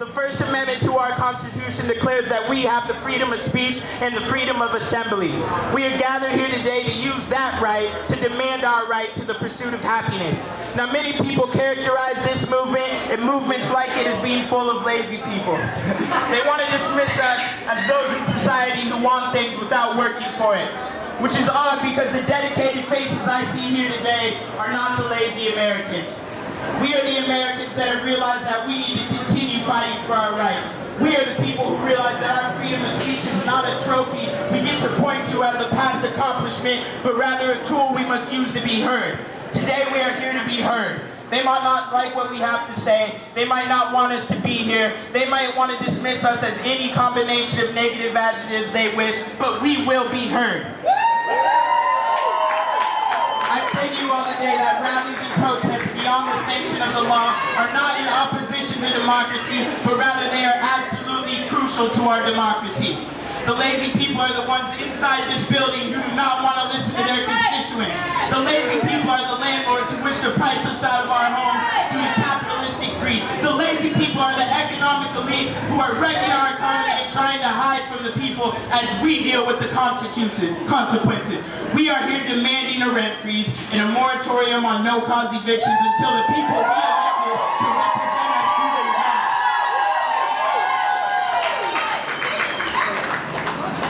The First Amendment to our Constitution declares that we have the freedom of speech and the freedom of assembly. We are gathered here today to use that right to demand our right to the pursuit of happiness. Now, many people characterize this movement and movements like it as being full of lazy people. They want to dismiss us as those in society who want things without working for it, which is odd because the dedicated faces I see here today are not the lazy Americans. We are the Americans that have realized that we need to continue fighting for our rights. We are the people who realize that our freedom of speech is not a trophy we get to point to as a past accomplishment, but rather a tool we must use to be heard. Today we are here to be heard. They might not like what we have to say. They might not want us to be here. They might want to dismiss us as any combination of negative adjectives they wish, but we will be heard. I say to you all today that rallies and protests beyond the sanction of the law are not in opposition to democracy, but rather they are absolutely crucial to our democracy. The lazy people are the ones inside this building who do not want to listen to their constituents. The lazy people are the landlords who wish to price us out of our homes due to capitalistic greed. The lazy people are the economic elite who are wrecking our economy and trying to hide from the people as we deal with the consequences. We are here demanding a rent freeze and a moratorium on no-cause evictions until the people we elected to represent us do their job.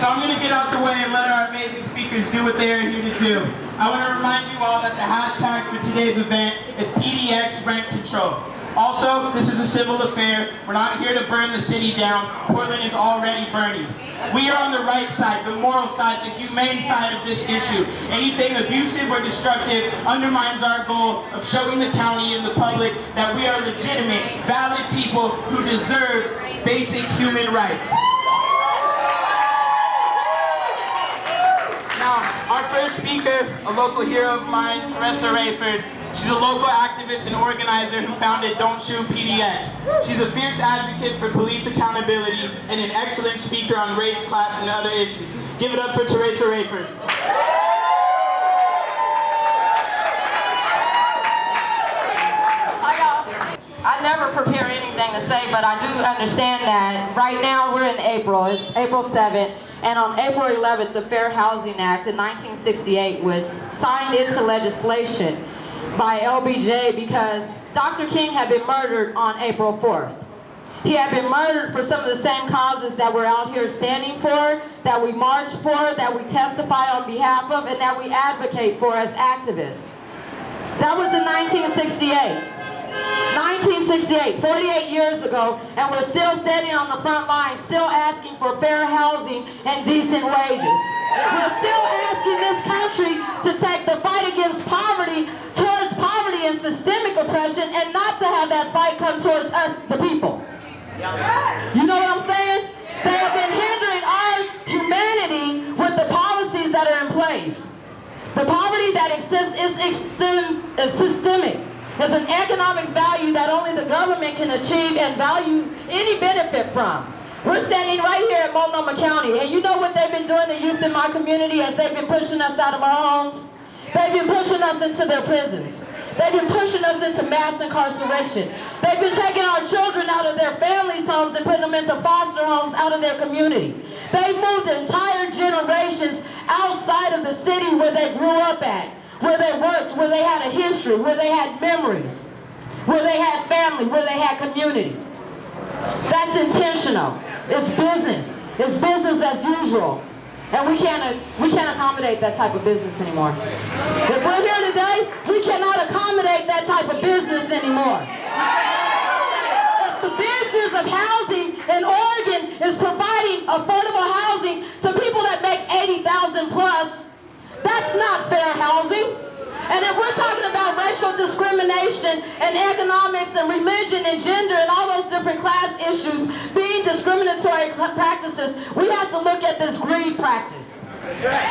So I'm going to get out the way and let our amazing speakers do what they are here to do. I want to remind you all that the hashtag for today's event is PDX Rent Control. Also, this is a civil affair. We're not here to burn the city down. Portland is already burning. We are on the right side, the moral side, the humane side of this issue. Anything abusive or destructive undermines our goal of showing the county and the public that we are legitimate, valid people who deserve basic human rights. Now, our first speaker, a local hero of mine, Teresa Rayford. She's a local activist and organizer who founded Don't Shoot PDX. She's a fierce advocate for police accountability and an excellent speaker on race, class, and other issues. Give it up for Teresa Rayford. Hi, y'all. I never prepare anything to say, but I do understand that right now we're in April. It's April 7th. And on April 11th, the Fair Housing Act in 1968 was signed into legislation by LBJ because Dr. King had been murdered on April 4th. He had been murdered for some of the same causes that we're out here standing for, that we march for, that we testify on behalf of, and that we advocate for as activists. That was in 1968. 1968, 48 years ago, and we're still standing on the front line, still asking for fair housing and decent wages. We're still asking this country to take the fight against poverty towards poverty and systemic oppression, and not to have that fight come towards us, the people. You know what I'm saying? They have been hindering our humanity with the policies that are in place. The poverty that exists is systemic. There's an economic value that only the government can achieve and value any benefit from. We're standing right here at Multnomah County, and you know what they've been doing to youth in my community as they've been pushing us out of our homes? They've been pushing us into their prisons. They've been pushing us into mass incarceration. They've been taking our children out of their families' homes and putting them into foster homes out of their community. They've moved entire generations outside of the city where they grew up at, where they worked, where they had a history, where they had memories, where they had family, where they had community. That's intentional. It's business. It's business as usual. And we can't accommodate that type of business anymore. If we're here today, we cannot accommodate that type of business anymore. If the business of housing in Oregon is providing affordable housing to people that make $80,000 plus, that's not fair housing. And if we're talking about racial discrimination and economics and religion and gender and all those different class issues being discriminatory practices, we have to look at this greed practice.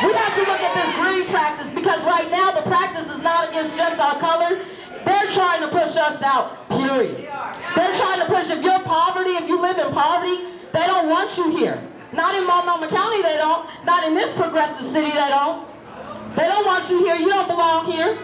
We have to look at this greed practice because right now the practice is not against just our color. They're trying to push us out, period. They're trying to push, if you're poverty, if you live in poverty, they don't want you here. Not in Multnomah County, they don't. Not in this progressive city, they don't. They don't want you here. You don't belong here.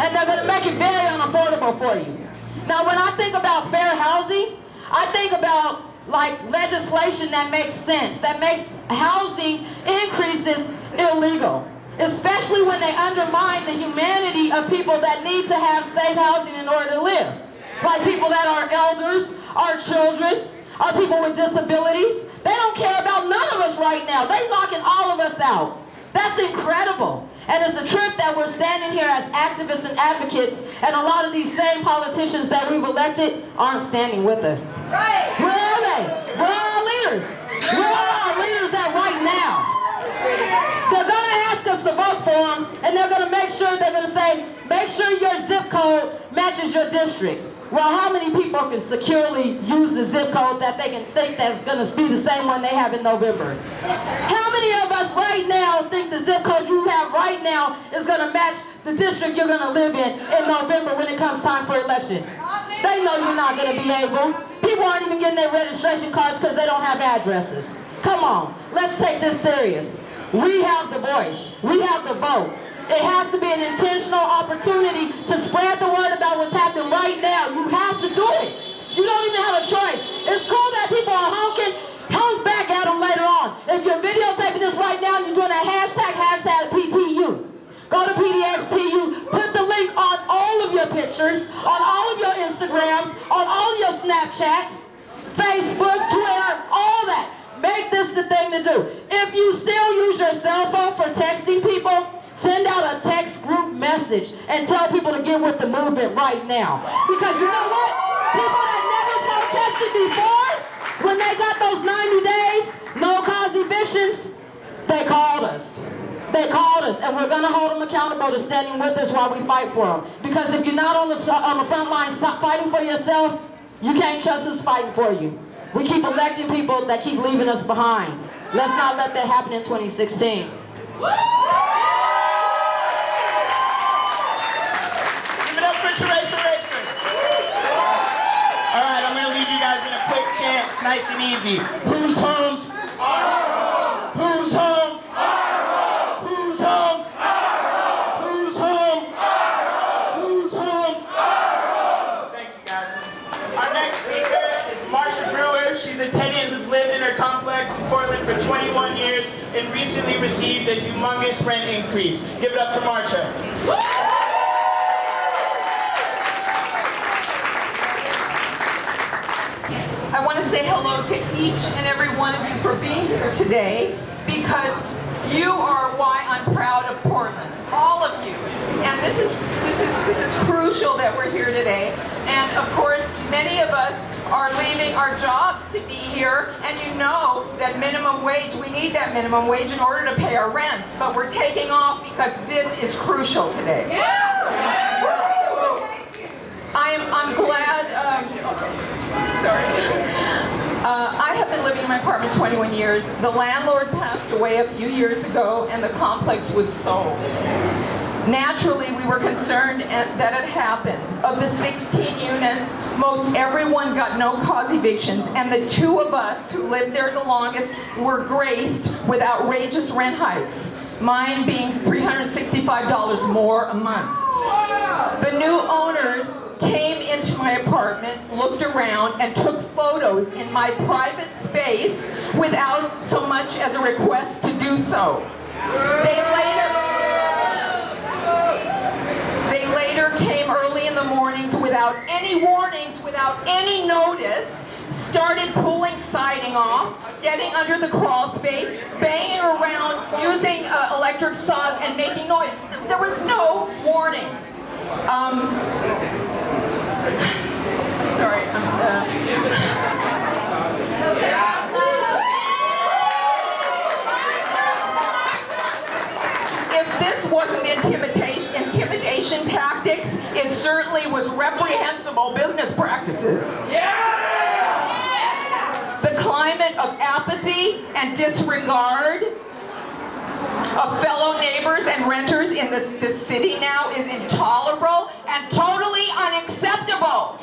And they're going to make it very unaffordable for you. Now, when I think about fair housing, I think about like legislation that makes sense, that makes housing increases illegal, especially when they undermine the humanity of people that need to have safe housing in order to live. Like people that are elders, our children, our people with disabilities. They don't care about none of us right now. They're knocking all of us out. That's incredible. And it's a trip that we're standing here as activists and advocates, and a lot of these same politicians that we've elected aren't standing with us. Right. Where are they? Where are our leaders? Where are our leaders at right now? They're going to ask us to vote for them, and they're going to make sure, they're going to say, make sure your zip code matches your district. Well, how many people can securely use the zip code that they can think that's going to be the same one they have in November? How many of us right now think the zip code you have right now is going to match the district you're going to live in November when it comes time for election? They know you're not going to be able. People aren't even getting their registration cards because they don't have addresses. Come on, let's take this serious. We have the voice. We have the vote. It has to be an intentional opportunity to spread the word about what's happening right now. You have to do it. You don't even have a choice. It's cool that people are honking. Honk back at them later on. If you're videotaping this right now and you're doing a hashtag PTU. Go to PDXTU. Put the link on all of your pictures, on all of your Instagrams, on all of your Snapchats, Facebook, Twitter, all that. Make this the thing to do. If you still use your cell phone for texting people, send out a text group message and tell people to get with the movement right now. Because you know what? People that never protested before, when they got those 90 days, no cause evictions, they called us. They called us, and we're going to hold them accountable to standing with us while we fight for them. Because if you're not on the front line fighting for yourself, you can't trust us fighting for you. We keep electing people that keep leaving us behind. Let's not let that happen in 2016. Alright, I'm gonna leave you guys in a quick chant. It's nice and easy. Whose homes? Our homes. Whose homes? Our homes. Whose homes? Our homes. Whose homes? Our homes. Whose homes? Our homes. Thank you guys. Our next speaker is Marsha Brewer. She's a tenant who's lived in her complex in Portland for 21 years and recently received a humongous rent increase. Give it up for Marsha. I want to say hello to each and every one of you for being here today, because you are why I'm proud of Portland, all of you. And this is crucial that we're here today. And of course, many of us are leaving our jobs to be here, and you know that minimum wage, we need that minimum wage in order to pay our rents, but we're taking off because this is crucial today. Yeah. So, I'm glad, I have been living in my apartment 21 years. The landlord passed away a few years ago and the complex was sold. Naturally, we were concerned that it happened. Of the 16 units, most everyone got no-cause evictions, and the two of us who lived there the longest were graced with outrageous rent hikes, mine being $365 more a month. The new owners came into my apartment, looked around, and took photos in my private space without so much as a request to do so. They later came early in the mornings without any warnings, without any notice, started pulling siding off, getting under the crawl space, banging around, using electric saws, and making noise. There was no warning. Sorry. If this wasn't intimidation tactics, it certainly was reprehensible business practices. The climate of apathy and disregard of fellow neighbors and renters in this city now is intolerable and totally unacceptable.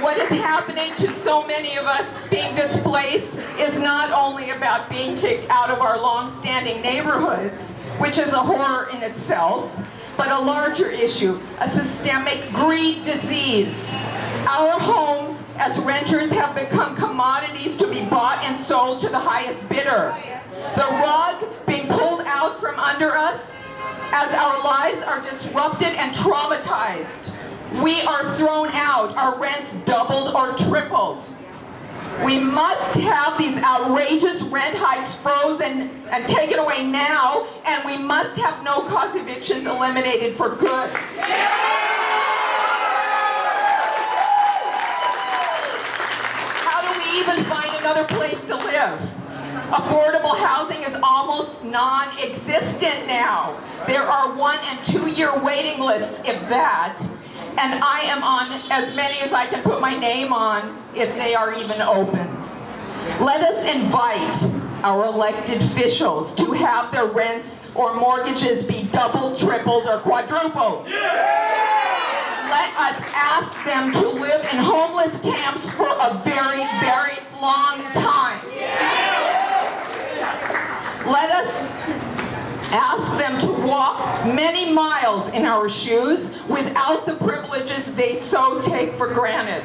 What is happening to so many of us being displaced is not only about being kicked out of our long-standing neighborhoods, which is a horror in itself, but a larger issue, a systemic greed disease. Our homes as renters have become commodities to be bought and sold to the highest bidder. The rug being pulled out from under us as our lives are disrupted and traumatized. We are thrown out, our rents doubled or tripled. We must have these outrageous rent hikes frozen and taken away now, and we must have no-cause evictions eliminated for good. How do we even find another place to live? Affordable housing is almost non-existent now. There are 1- and 2-year waiting lists, if that. And I am on as many as I can put my name on, if they are even open. Let us invite our elected officials to have their rents or mortgages be doubled, tripled, or quadrupled. Let us ask them to live in homeless camps for a very, very long time. Let us ask them to walk many miles in our shoes without the privileges they so take for granted.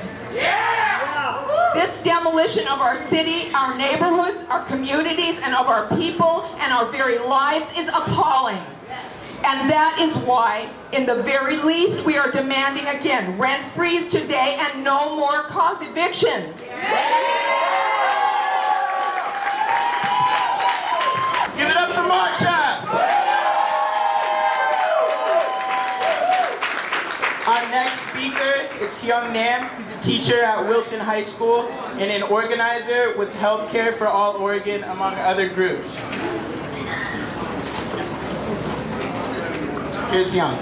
This demolition of our city, our neighborhoods, our communities, and of our people and our very lives is appalling. And that is why, in the very least, we are demanding again rent freeze today and no more cause evictions. Give it up for Marsha! Our next speaker is Hyung Nam. He's a teacher at Wilson High School and an organizer with Healthcare for All Oregon, among other groups. Here's Hyung.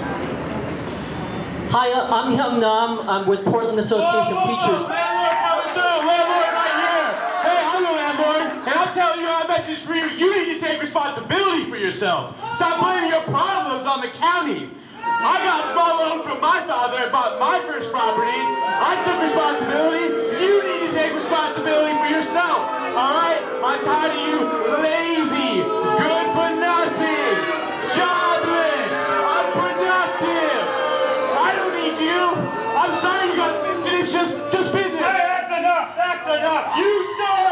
Hi, I'm Hyung Nam. I'm with Portland Association of Teachers. Landlord coming through. Landlord right here. Hey, I'm the landlord, and I'm telling you our message for you. You need to take responsibility for yourself. Stop blaming your problems on the county. I got a small loan from my father and bought my first property. I took responsibility. You need to take responsibility for yourself. All right? I'm tired of you lazy, good for nothing, jobless, unproductive. I don't need you. I'm sorry you got finished just business. Hey, that's enough. That's enough. You, sir,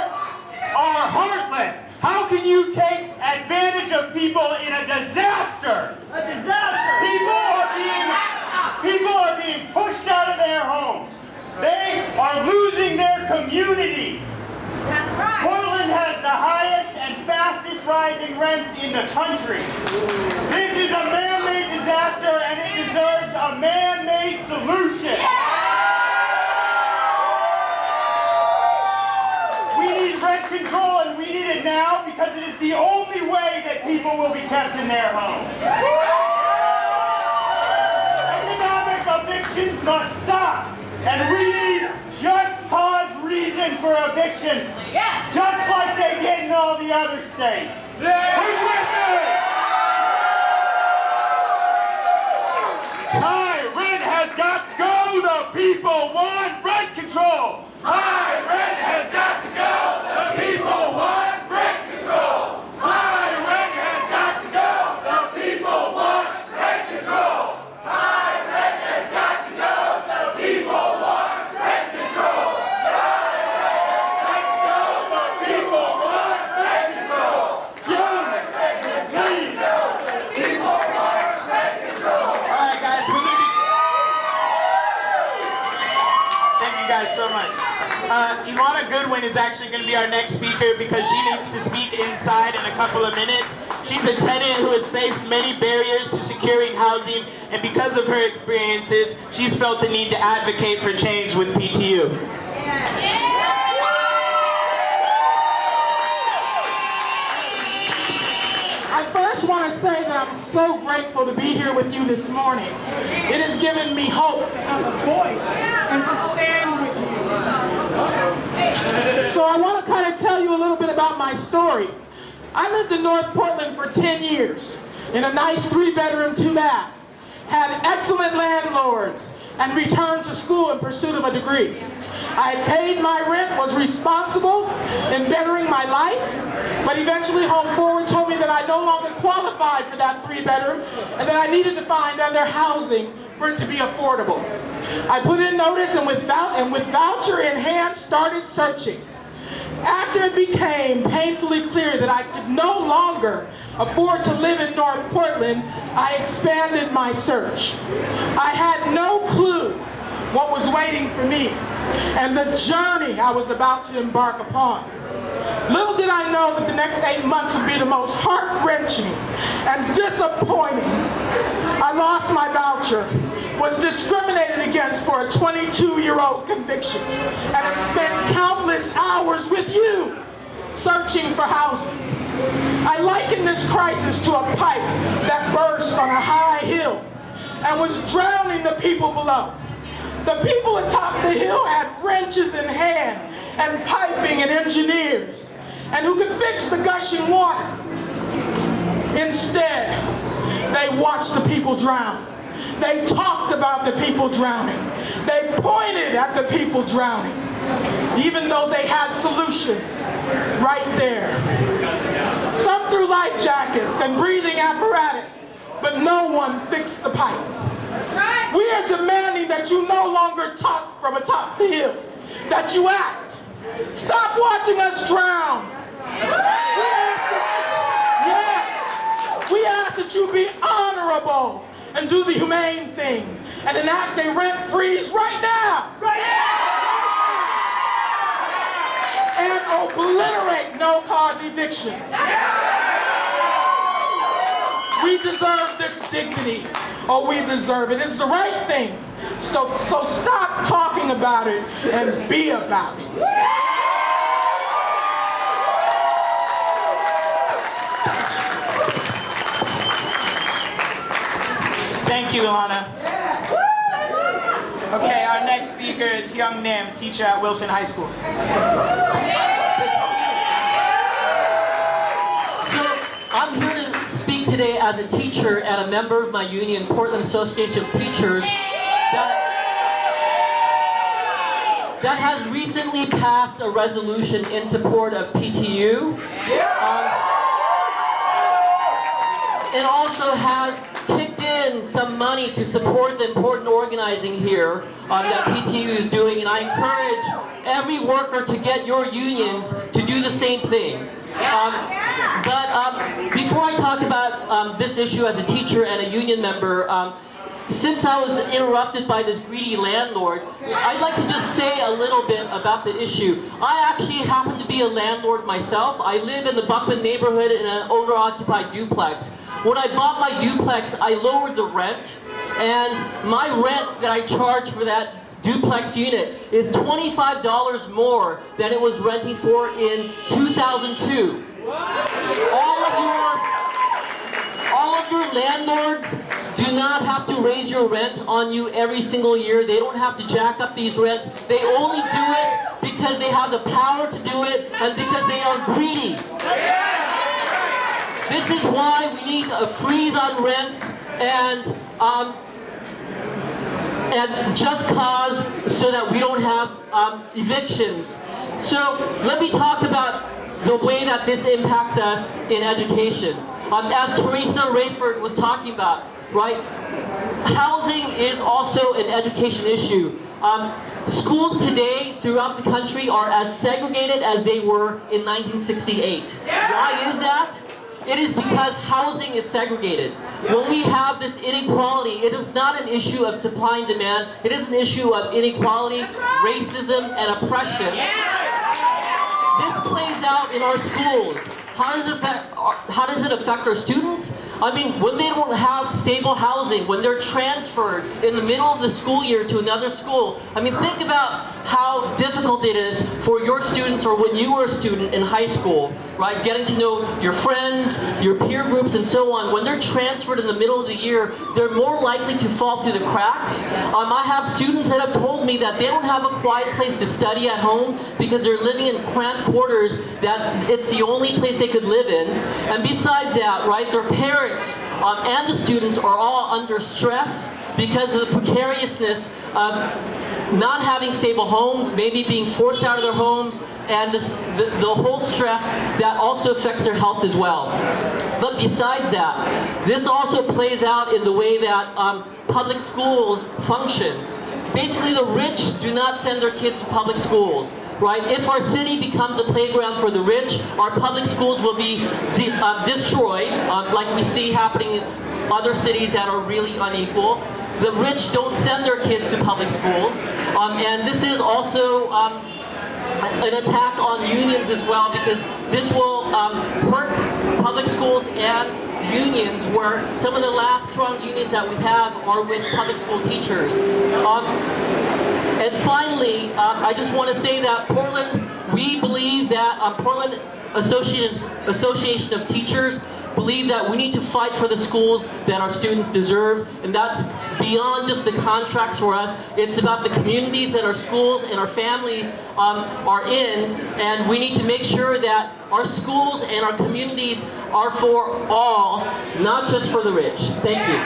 are heartless. How can you take advantage of people in a disaster? A disaster. People are being pushed out of their homes. They are losing their communities. That's right. Portland has the highest and fastest rising rents in the country. This is a man-made disaster, and it deserves a man-made solution. We need rent control, and we need it now because it is the only way that people will be kept in their homes. Economic evictions must stop, and we need just cause reason for evictions. Yes. Just like they did in all the other states. Yeah. Who's with me? High rent has got to go. The people want rent control. High rent has got to go. The people want rent control. High rent has got to go. The people want rent control. High rent has got to go. The people want rent control. High rent has got to go. The people want rent control. Young rent has got to go. The people want rent control. All right, guys, we need to... Thank you guys so much. Ilana Goodwin is actually going to be our next speaker because she needs to speak inside in a couple of minutes. She's a tenant who has faced many barriers to securing housing, and because of her experiences, she's felt the need to advocate for change with PTU. I first want to say that I'm so grateful to be here with you this morning. It has given me hope to have a voice and to stand with you. So I want to kind of tell you a little bit about my story. I lived in North Portland for 10 years in a nice 3-bedroom, 2-bath. Had excellent landlords and returned to school in pursuit of a degree. I had paid my rent, was responsible in bettering my life, but eventually Home Forward told me that I no longer qualified for that 3-bedroom and that I needed to find other housing for it to be affordable. I put in notice and with voucher in hand started searching. After it became painfully clear that I could no longer afford to live in North Portland, I expanded my search. I had no clue what was waiting for me and the journey I was about to embark upon. Little did I know that the next 8 months would be the most heart-wrenching and disappointing. I lost my voucher, was discriminated against for a 22-year-old conviction, and have spent countless hours with you searching for housing. I liken this crisis to a pipe that burst on a high hill and was drowning the people below. The people atop the hill had wrenches in hand and piping and engineers, and who could fix the gushing water. Instead, they watched the people drown. They talked about the people drowning. They pointed at the people drowning, even though they had solutions right there. Some threw life jackets and breathing apparatus, but no one fixed the pipe. We are demanding that you no longer talk from atop the hill, that you act. Stop watching us drown. We ask that you be honorable and do the humane thing and enact a rent freeze right now. And obliterate no-cause evictions. We deserve this dignity. Oh, we deserve it. It's the right thing. So stop talking about it and be about it. Thank you, Ilana. Okay, our next speaker is Hyung Nam, teacher at Wilson High School. So I'm here to speak today as a teacher and a member of my union, Portland Association of Teachers, that has recently passed a resolution in support of PTU. It also has kicked in some money to support the important organizing here that PTU is doing, and I encourage every worker to get your unions to do the same thing. But before I talk about this issue as a teacher and a union member, since I was interrupted by this greedy landlord, I'd like to just say a little bit about the issue. I actually happen to be a landlord myself. I live in the Buckman neighborhood in an owner-occupied duplex. When I bought my duplex, I lowered the rent, and my rent that I charge for that duplex unit is $25 more than it was renting for in 2002. All of your landlords do not have to raise your rent on you every single year. They don't have to jack up these rents. They only do it because they have the power to do it and because they are greedy. This is why we need a freeze on rents and just cause so that we don't have evictions. So let me talk about the way that this impacts us in education. As Teresa Rayford was talking about, right? Housing is also an education issue. Schools today throughout the country are as segregated as they were in 1968. Why is that? It is because housing is segregated. When we have this inequality, it is not an issue of supply and demand. It is an issue of inequality, racism, and oppression. This plays out in our schools. How does it affect our students? I mean, when they don't have stable housing, when they're transferred in the middle of the school year to another school, I mean, think about how difficult it is for your students or when you were a student in high school, right? Getting to know your friends, your peer groups, and so on. When they're transferred in the middle of the year, they're more likely to fall through the cracks. I have students that have told me that they don't have a quiet place to study at home because they're living in cramped quarters that it's the only place they could live in. And besides that, right, their parents and the students are all under stress because of the precariousness of not having stable homes, maybe being forced out of their homes, and the whole stress that also affects their health as well. But besides that, this also plays out in the way that public schools function. basically the rich do not send their kids to public schools. Right? If our city becomes a playground for the rich, our public schools will be destroyed, like we see happening in other cities that are really unequal. The rich don't send their kids to public schools, and this is also an attack on unions as well, because this will hurt public schools and unions, where some of the last strong unions that we have are with public school teachers. And finally, I just want to say that Portland, we believe that Portland Association of Teachers believe that we need to fight for the schools that our students deserve, and that's beyond just the contracts for us. It's about the communities that our schools and our families are in, and we need to make sure that our schools and our communities are for all, not just for the rich. Thank you.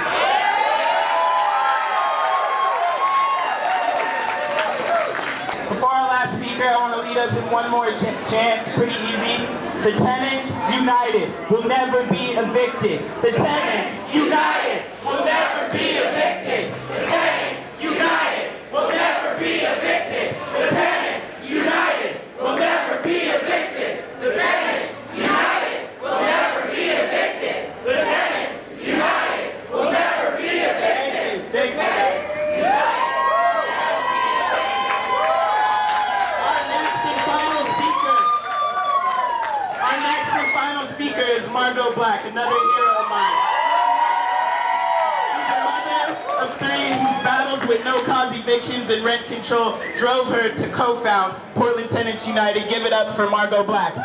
Before our last speaker, I want to lead us in one more chant, pretty easy. The tenants united will never be evicted. The tenants united will never be evicted. The tenants united will never be evicted. The tenants united will never be evicted. The tenants united will never be evicted. The tenants united will never be evicted. Thanks, guys. Speaker is Margot Black, another hero of mine. She's a mother of three whose battles with no-cause evictions and rent control drove her to co-found Portland Tenants United. Give it up for Margot Black.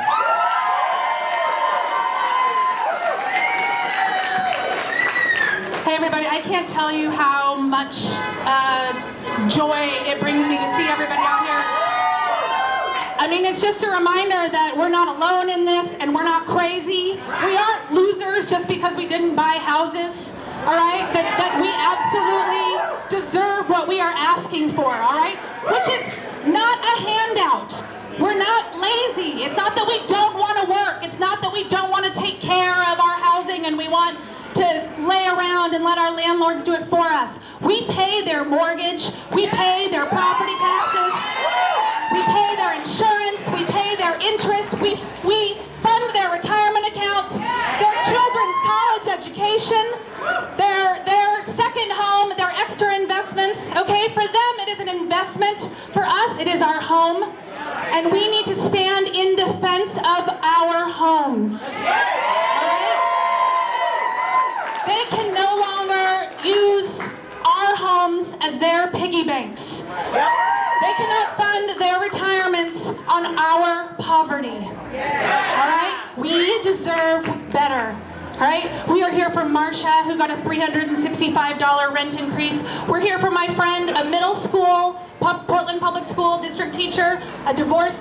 Hey everybody, I can't tell you how much joy it brings me to see everybody out here. I mean, it's just a reminder that we're not alone in this and we're not crazy. We aren't losers just because we didn't buy houses, all right? That we absolutely deserve what we are asking for, all right? Which is not a handout. We're not lazy. It's not that we don't want to work. It's not that we don't want to take care of our housing and we want to lay around and let our landlords do it for us. We pay their mortgage. We pay their property taxes. We pay their insurance, we pay their interest, we fund their retirement accounts, their children's college education, their second home, their extra investments. Okay, for them it is an investment. For us it is our home. And we need to stand in defense of our homes. Alright? They can no longer use our homes as their piggy banks. They cannot fund their retirements on our poverty. All right? We deserve better. All right? We are here for Marcia, who got a $365 rent increase. We're here for my friend, a middle school, Portland Public School district teacher, a divorced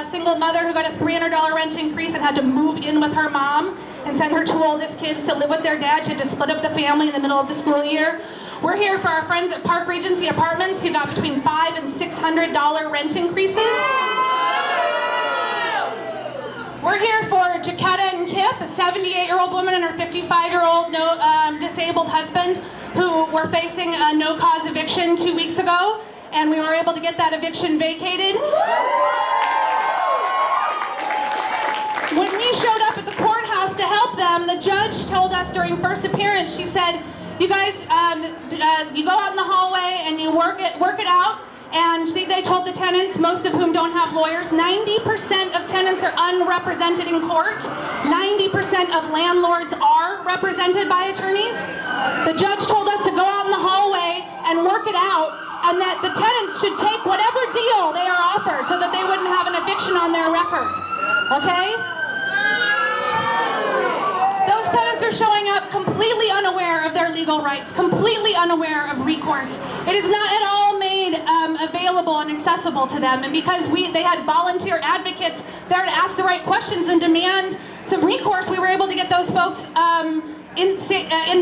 single mother who got a $300 rent increase and had to move in with her mom and send her two oldest kids to live with their dad. She had to split up the family in the middle of the school year. We're here for our friends at Park Regency Apartments who got between $500 and $600 rent increases. We're here for Jaquetta and Kip, a 78-year-old woman and her 55-year-old disabled husband who were facing a no-cause eviction 2 weeks ago, and we were able to get that eviction vacated. When we showed up at the courthouse to help them, the judge told us during first appearance, she said, you guys, you go out in the hallway and you work it out. And they told the tenants, most of whom don't have lawyers, 90% of tenants are unrepresented in court. 90% of landlords are represented by attorneys. The judge told us to go out in the hallway and work it out, and that the tenants should take whatever deal they are offered so that they wouldn't have an eviction on their record. Okay? Those tenants are showing up completely unaware of their legal rights, completely unaware of recourse. It is not at all made available and accessible to them. And because they had volunteer advocates there to ask the right questions and demand some recourse, we were able to get those folks in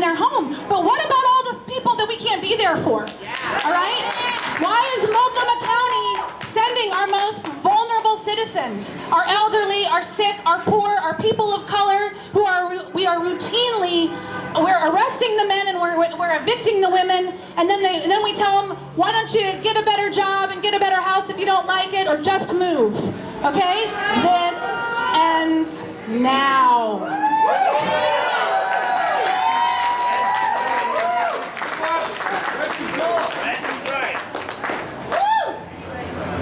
their home. But what about all the people that we can't be there for? All right? Why is Multnomah County sending our most vulnerable vulnerable citizens, our elderly, our sick, our poor, our people of color, we're arresting the men and we're evicting the women, and then we tell them, why don't you get a better job and get a better house if you don't like it, or just move, okay? This ends now.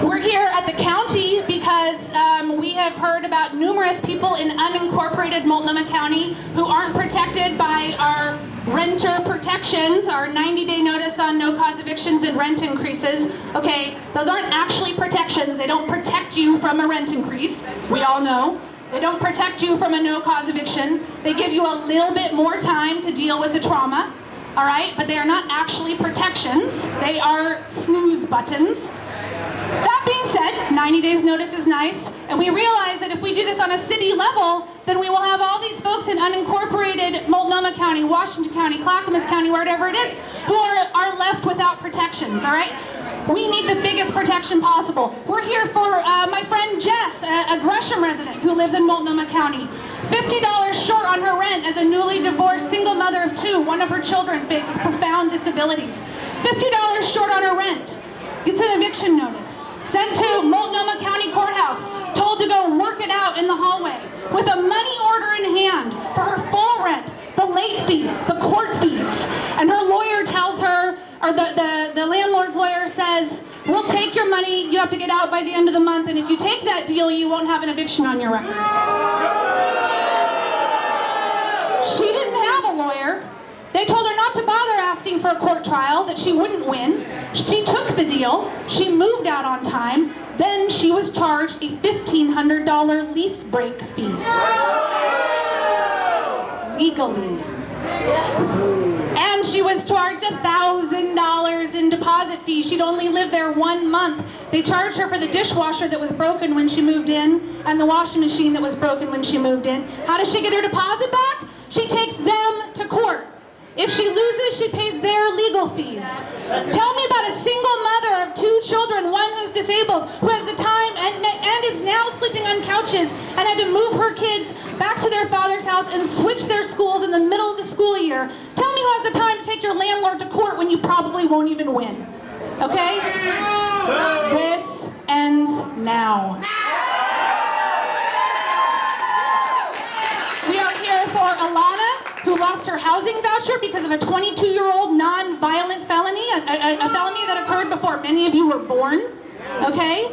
We're here at the county because we have heard about numerous people in unincorporated Multnomah County who aren't protected by our renter protections, our 90-day notice on no-cause evictions and rent increases. Okay, those aren't actually protections. They don't protect you from a rent increase. We all know. They don't protect you from a no-cause eviction. They give you a little bit more time to deal with the trauma, all right? But they are not actually protections. They are snooze buttons. That being said, 90 days notice is nice, and we realize that if we do this on a city level, then we will have all these folks in unincorporated Multnomah County, Washington County, Clackamas County, wherever it is, who are left without protections, all right? We need the biggest protection possible. We're here for my friend Jess, a Gresham resident who lives in Multnomah County. $50 short on her rent as a newly divorced single mother of two. One of her children faces profound disabilities. $50 short on her rent. Gets an eviction notice. Sent to Multnomah County Courthouse. Told to go work it out in the hallway. With a money order in hand for her full rent, the late fee, the court fees. And her lawyer tells her, or the landlord's lawyer says, we'll take your money, you have to get out by the end of the month, and if you take that deal, you won't have an eviction on your record. She didn't have a lawyer. They told her not to bother asking for a court trial, that she wouldn't win. She took the deal, she moved out on time, then she was charged a $1,500 lease break fee. Legally. And she was charged $1,000 in deposit fee. She'd only lived there 1 month. They charged her for the dishwasher that was broken when she moved in, and the washing machine that was broken when she moved in. How does she get her deposit back? She takes them to court. If she loses, she pays their legal fees. Tell me about a single mother of two children, one who's disabled, who has the time and is now sleeping on couches and had to move her kids back to their father's house and switch their schools in the middle of the school year. Tell me who has the time to take your landlord to court when you probably won't even win. Okay? This ends now. We are here for Alana, who lost her housing voucher because of a 22-year-old non-violent felony, a felony that occurred before many of you were born, okay?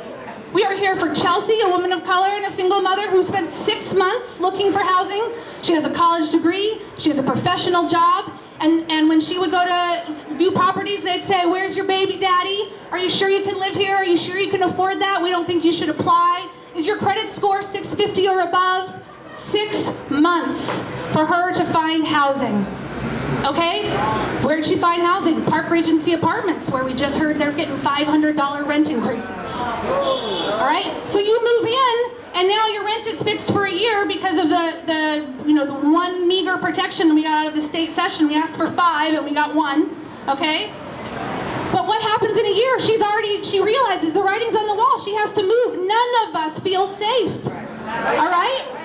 We are here for Chelsea, a woman of color and a single mother who spent 6 months looking for housing. She has a college degree, she has a professional job, and when she would go to view properties, they'd say, where's your baby daddy? Are you sure you can live here? Are you sure you can afford that? We don't think you should apply. Is your credit score 650 or above? 6 months for her to find housing. Okay? Where did she find housing? Park Regency Apartments, where we just heard they're getting $500 rent increases. All right? So you move in, and now your rent is fixed for a year because of the one meager protection we got out of the state session. We asked for 5 and we got 1. Okay? But what happens in a year? She realizes the writing's on the wall. She has to move. None of us feel safe. All right?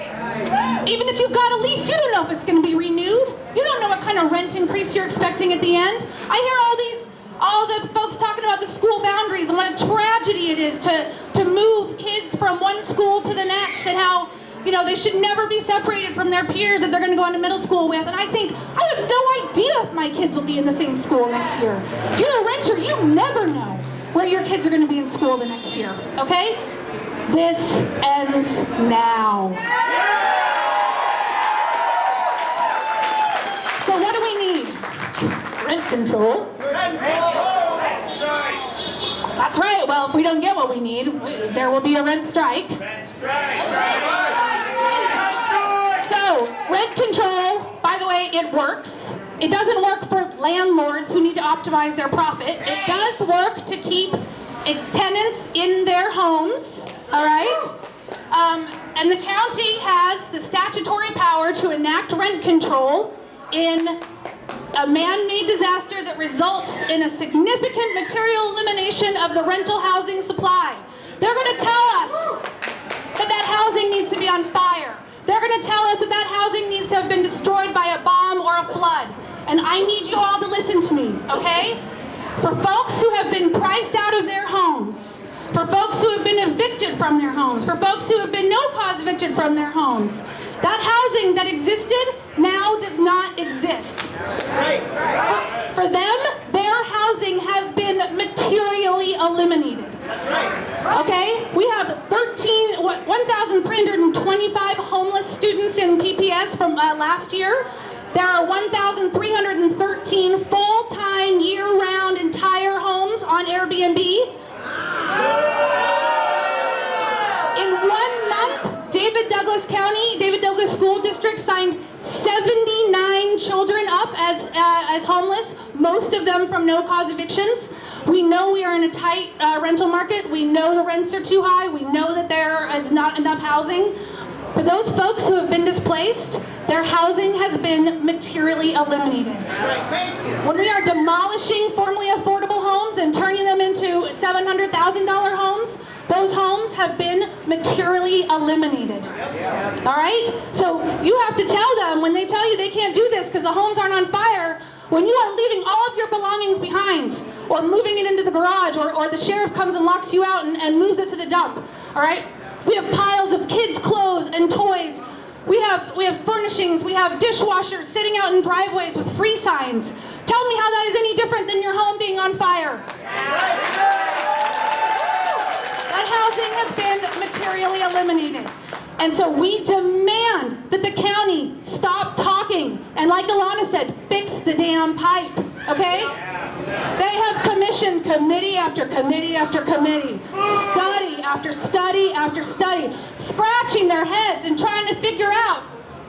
Even if you've got a lease, you don't know if it's going to be renewed. You don't know what kind of rent increase you're expecting at the end. I hear all the folks talking about the school boundaries and what a tragedy it is to move kids from one school to the next, and how they should never be separated from their peers that they're going to go into middle school with. And I think, I have no idea if my kids will be in the same school next year. If you're a renter, you never know where your kids are going to be in school the next year, okay? This ends now. So what do we need? Rent control. That's right. Well, if we don't get what we need, there will be a rent strike. So, rent control, by the way, it works. It doesn't work for landlords who need to optimize their profit. It does work to keep tenants in their homes, all right? And the county has the statutory power to enact rent control in a man-made disaster that results in a significant material elimination of the rental housing supply. They're going to tell us on fire. They're going to tell us that that housing needs to have been destroyed by a bomb or a flood. And I need you all to listen to me, okay? For folks who have been priced out of their homes, for folks who have been evicted from their homes, for folks who have been no-cause evicted from their homes, that housing that existed now does not exist. For them, their housing has been materially eliminated. Okay? We have 1,325 homeless students in PPS from last year. There are 1,313 full-time, year-round, entire homes on Airbnb. In 1 month, David Douglas School District signed 79 children up as homeless, most of them from no-cause evictions. We know we are in a tight rental market. We know the rents are too high. We know that there is not enough housing. For those folks who have been displaced, their housing has been materially eliminated. When we are demolishing formerly affordable homes and turning them into $700,000 homes, those homes have been materially eliminated. All right? So you have to tell them when they tell you they can't do this because the homes aren't on fire, when you are leaving all of your belongings behind or moving it into the garage or the sheriff comes and locks you out and moves it to the dump. All right? We have piles of kids' clothes and toys. We have furnishings. We have dishwashers sitting out in driveways with free signs. Tell me how that is any different than your home being on fire. That housing has been materially eliminated. And so we demand that the county stop talking. And like Alana said, fix the damn pipe, okay? They have commissioned committee after committee after committee, study after study after study, scratching their heads and trying to figure out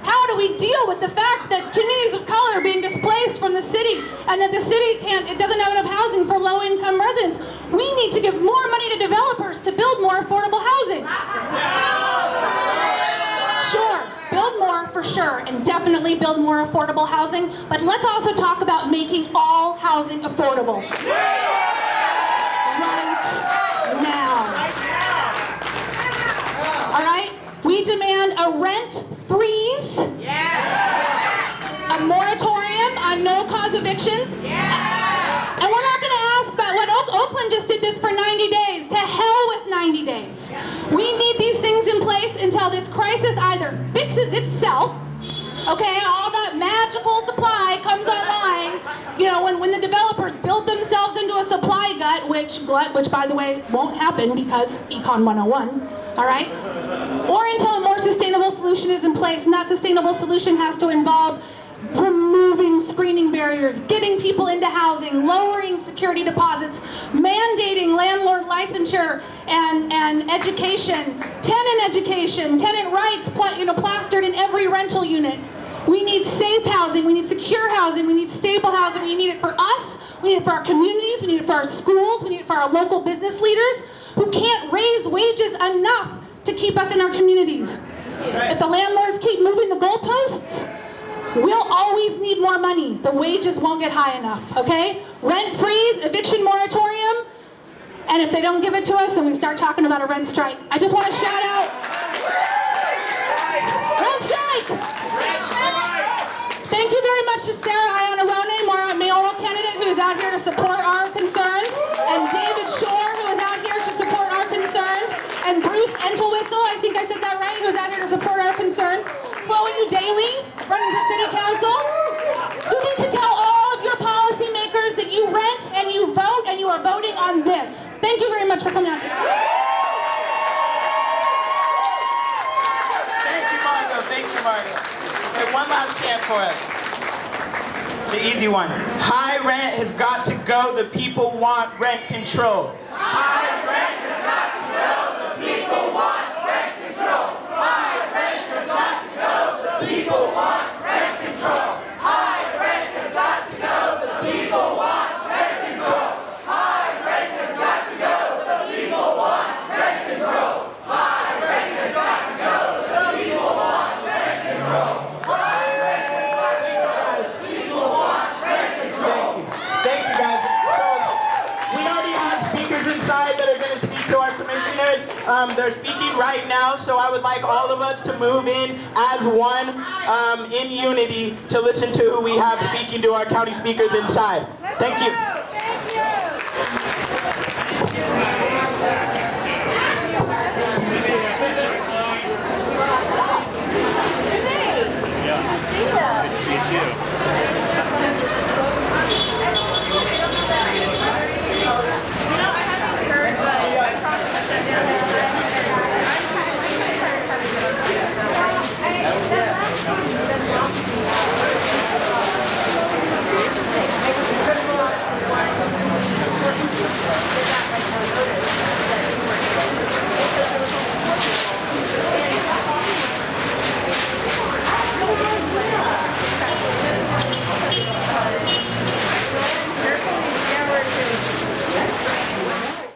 how do we deal with the fact that communities of color are being displaced from the city and that the city doesn't have enough housing for low-income residents. We need to give more money to developers to build more affordable housing. Sure, build more for sure, and definitely build more affordable housing, but let's also talk about making all housing affordable. Right now. All right? We demand a rent freeze, a moratorium on no-cause evictions, and we're not going to ask about what Oakland just did this for 90 days. To hell with 90 days. We need these things in place until this crisis either fixes itself, okay, all that magical supply comes online, you know, when the developers build themselves into a supply gut, which by the way won't happen because Econ 101, all right? Or until a more sustainable solution is in place, and that sustainable solution has to involve removing screening barriers, getting people into housing, lowering security deposits, mandating landlord licensure and education, tenant rights, plastered in every rental unit. We need safe housing, we need secure housing, we need stable housing, we need it for us, we need it for our communities, we need it for our schools, we need it for our local business leaders who can't raise wages enough to keep us in our communities. If the landlords keep moving the goalposts, we'll always need more money. The wages won't get high enough, okay? Rent freeze, eviction moratorium, and if they don't give it to us, then we start talking about a rent strike. I just want to shout out, rent strike! Thank you very much to Sarah Iannarone, mayoral candidate, who is out here to support our concerns, and David Shore, who is out here to support our concerns, and Bruce Entlewistle, I think I said that right, who is out here to support our concerns. Chloe Daly, running for city council. You need to tell all of your policymakers that you rent and you vote and you are voting on this. Thank you very much for coming out. Thank you, Margo. Thank you, Margo. Okay, one last chant for us. It's an easy one. High rent has got to go. The people want rent control. High rent has got to go. The people want rent control. High rent has got to go. The people want rent control. High rent has got to go. The people want rent control. High rent has got to go. The people want rent control. High rent has got to go. The people want rent control. High rent has got to go. The people want rent control. Thank you, guys. So we already have speakers inside that are going to speak are speaking right now, so I would like all of us to move in as one, in unity, to listen to who we have speaking to our county speakers inside. Thank you.